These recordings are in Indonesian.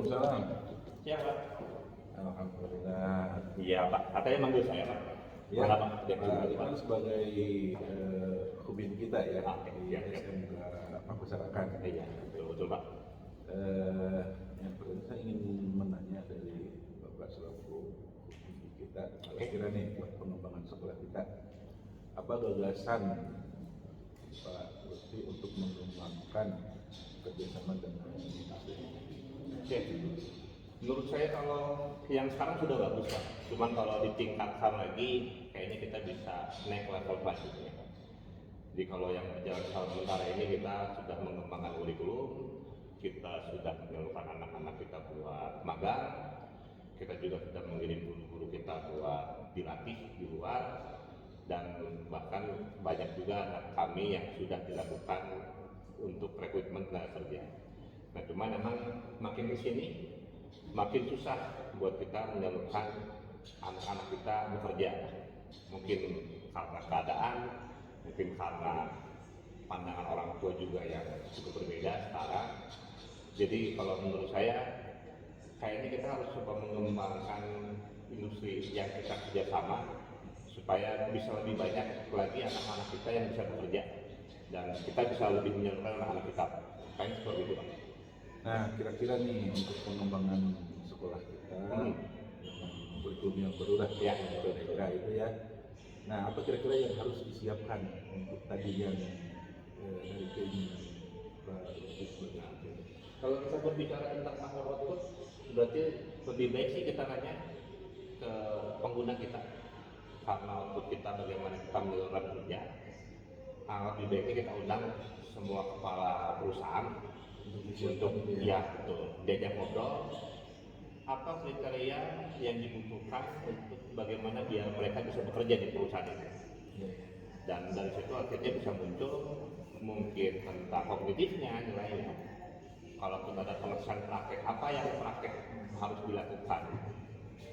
Waalaikumsalam. Siap, Pak. Alhamdulillah. Iya, Pak. Katanya manggil saya, Pak. Ya, Mana, Pak? Pak Iman sebagai hubin kita ya Oke, di iya. SMK Pakusarakan. Iya, betul, Pak. Yang pertama saya ingin menanya dari Bapak selaku hubin kita, kira-kira nih buat pengembangan sekolah kita, apa gagasan Pak Lutfi untuk mengembangkan kerjasama dengan industri? Oke. Menurut saya kalau yang sekarang sudah bagus, Pak. Cuman kalau ditingkatkan lagi, kayaknya kita bisa naik level selanjutnya. Jadi kalau yang berjalan sementara ini kita sudah mengembangkan kurikulum, kita sudah menyalurkan anak-anak kita buat magang, kita juga sudah mengirim guru-guru kita buat dilatih di luar, dan bahkan banyak juga anak kami yang sudah dilakukan untuk rekrutmen tenaga kerja. Nah, cuman memang makin di sini makin susah buat kita menyalurkan anak-anak kita bekerja. Mungkin karena keadaan, mungkin karena pandangan orang tua juga yang cukup berbeda sekarang. Jadi kalau menurut saya, kayaknya kita harus coba mengembangkan industri yang kita kerjasama supaya bisa lebih banyak lagi anak-anak kita yang bisa bekerja dan kita bisa lebih menyalurkan anak-anak kita. Kayaknya seperti itu, Pak. Nah, kira-kira nih untuk pengembangan sekolah kita, kurikulum yang baru lah, Ya, kira-kira itu ya. Nah, apa kira-kira yang harus disiapkan untuk tadi yang dari keinginan Pak Lutfi sebagai hubin? Kalau kita berbicara tentang masalah output, berarti lebih baik sih kita nanya ke pengguna kita. Karena output kita bagaimana kita menyalurkan kerja, lebih baiknya kita undang semua kepala perusahaan untuk ya betul diajak ngobrol apa kriteria yang dibutuhkan untuk bagaimana biar mereka bisa bekerja di perusahaan itu. Dan dari situ akhirnya bisa muncul mungkin tentang kognitifnya, nilainya. Kalau kita ada pengesahan praktek, apa yang praktek harus dilakukan.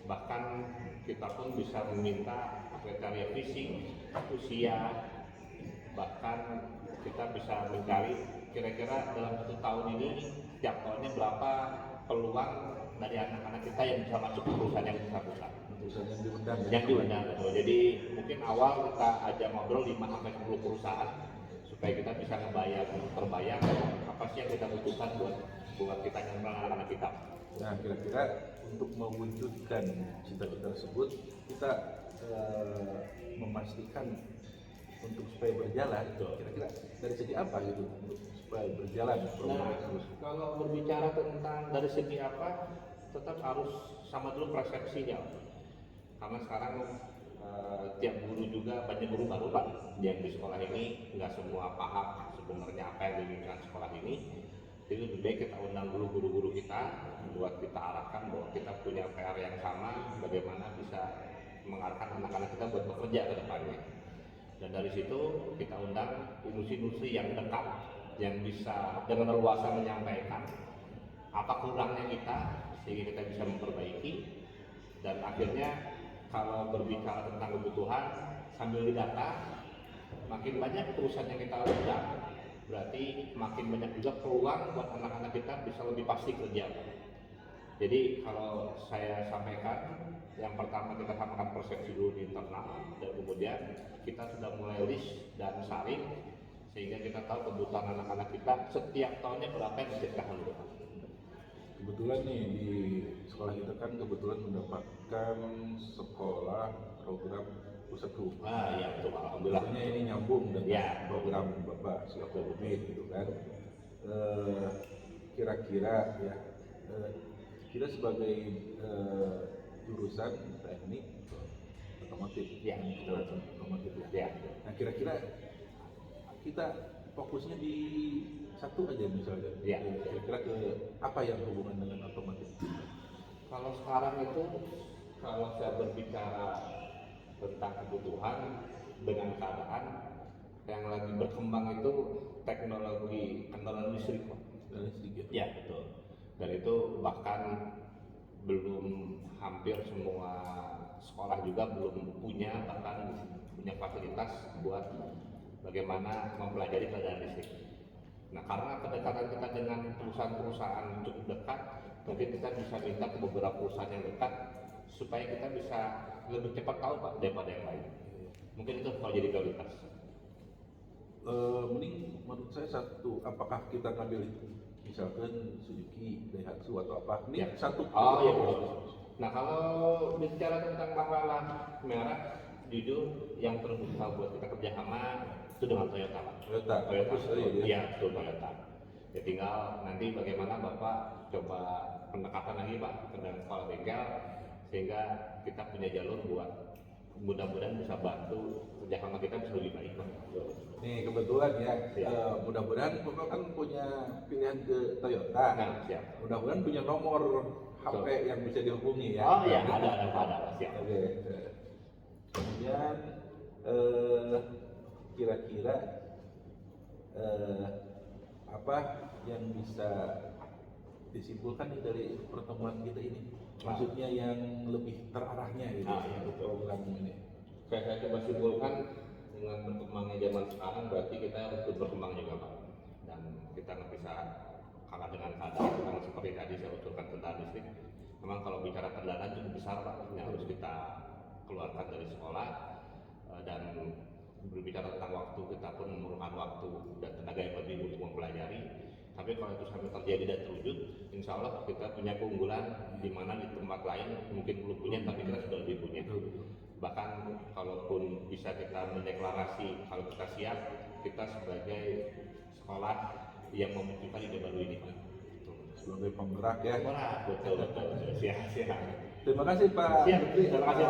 Bahkan kita pun bisa meminta kriteria fisik, usia, bahkan kita bisa mencari kira-kira dalam 1 tahun ini setiap tahunnya berapa peluang dari anak-anak kita yang bisa masuk ke perusahaan yang bersangkutan. Perusahaan yang diundang. Yang diundang, betul. Jadi mungkin awal kita ajak ngobrol 5-10 perusahaan supaya kita bisa terbayang apa sih yang kita butuhkan buat kita nyamperin anak-anak kita. Nah, kira-kira untuk mewujudkan cita-cita tersebut, kita memastikan untuk supaya berjalan, kira-kira dari segi apa gitu untuk supaya berjalan program terus? Kalau berbicara tentang dari segi apa, tetap harus sama dulu persepsinya. Karena sekarang tiap guru juga banyak guru baru, Pak, yang di sekolah ini nggak semua paham sebenarnya apa yang diinginkan sekolah ini. Jadi lebih baik kita undang dulu guru-guru kita buat kita arahkan bahwa kita punya PR yang sama, bagaimana bisa mengarahkan anak-anak kita buat bekerja ke depannya. Dan dari situ kita undang industri-industri yang dekat, yang bisa dengan leluasa menyampaikan apa kurangnya kita sehingga kita bisa memperbaiki. Dan akhirnya kalau berbicara tentang kebutuhan sambil didata, makin banyak perusahaan yang kita undang, berarti makin banyak juga peluang buat anak-anak kita bisa lebih pasti kerja. Jadi kalau saya sampaikan, yang pertama kita samakan persepsi dulu di internal, dan kemudian kita sudah mulai list dan saring sehingga kita tahu kebutuhan anak-anak kita setiap tahunnya berapa yang bisa kita handle. Kebetulan nih di sekolah kita kan kebetulan mendapatkan sekolah program pusat hubungan. Ya betul, alhamdulillah. Biasanya ini nyambung dengan Ya, program Bapak selaku hubin gitu kan. Kira-kira ya kita sebagai jurusan teknik otomotif, Ya, jurusan otomotif ya. Ya. Nah, kira-kira kita fokusnya di satu aja misalnya. Ya. Kira-kira ke apa yang hubungan dengan otomotif? Kalau sekarang itu, kalau saya berbicara tentang kebutuhan dengan keadaan yang lagi berkembang itu teknologi kendaraan listrik, Pak. Sedikit. Ya betul. Dan itu bahkan belum hampir semua sekolah juga belum punya, bahkan punya fasilitas buat bagaimana mempelajari kendaraan listrik. Nah, karena kedekatan kita dengan perusahaan-perusahaan cukup dekat, mungkin kita bisa minta ke beberapa perusahaan yang dekat supaya kita bisa lebih cepat tahu Pak daripada yang lain. Mungkin itu kalau jadi prioritas. Mending menurut saya satu, apakah kita ngambil misalkan Suzuki, Daihatsu atau apa? Ini Ya. satu. Oh iya betul. Nah kalau bicara tentang masalah merek, jujur yang terbuka buat kita kerjasama itu dengan Toyota Pak. Toyota. Toyota, Bagus, ya. iya betul Toyota. Ya tinggal nanti bagaimana Bapak coba pendekatan lagi Pak dengan kepala bengkel sehingga kita punya jalur buat mudah-mudahan bisa bantu kerjasama kita bisa lebih baik Pak. Nih kebetulan ya, Siap. mudah-mudahan Bapak kan punya pilihan ke Toyota. Nah, siap. Mudah-mudahan punya nomor HP yang bisa dihubungi ya. Oh iya ada siap. Oke. Kemudian kira-kira apa yang bisa disimpulkan nih dari pertemuan kita ini? Maksudnya yang lebih terarahnya gitu Iya, untuk betul. program ini. Saya coba simpulkan dengan berkembangnya zaman sekarang berarti kita harus ikut berkembang juga Pak, dan kita nggak bisa kalah dengan keadaan karena seperti tadi saya usulkan tentang listrik. Memang kalau bicara kendaraan cukup besar Pak yang harus kita keluarkan dari sekolah, dan berbicara tentang waktu kita pun memerlukan waktu dan tenaga yang lebih untuk mempelajari. Tapi kalau itu sampai terjadi dan terwujud, insya Allah kita punya keunggulan di mana di tempat lain mungkin belum punya, tapi kita sudah lebih punya. Bahkan kalaupun bisa kita mendeklarasi kalau kita siap, kita sebagai sekolah yang memunculkan ide baru ini Pak. Sebagai penggerak ya. Betul. Siap. Terima kasih Pak. Siap. Terima kasih.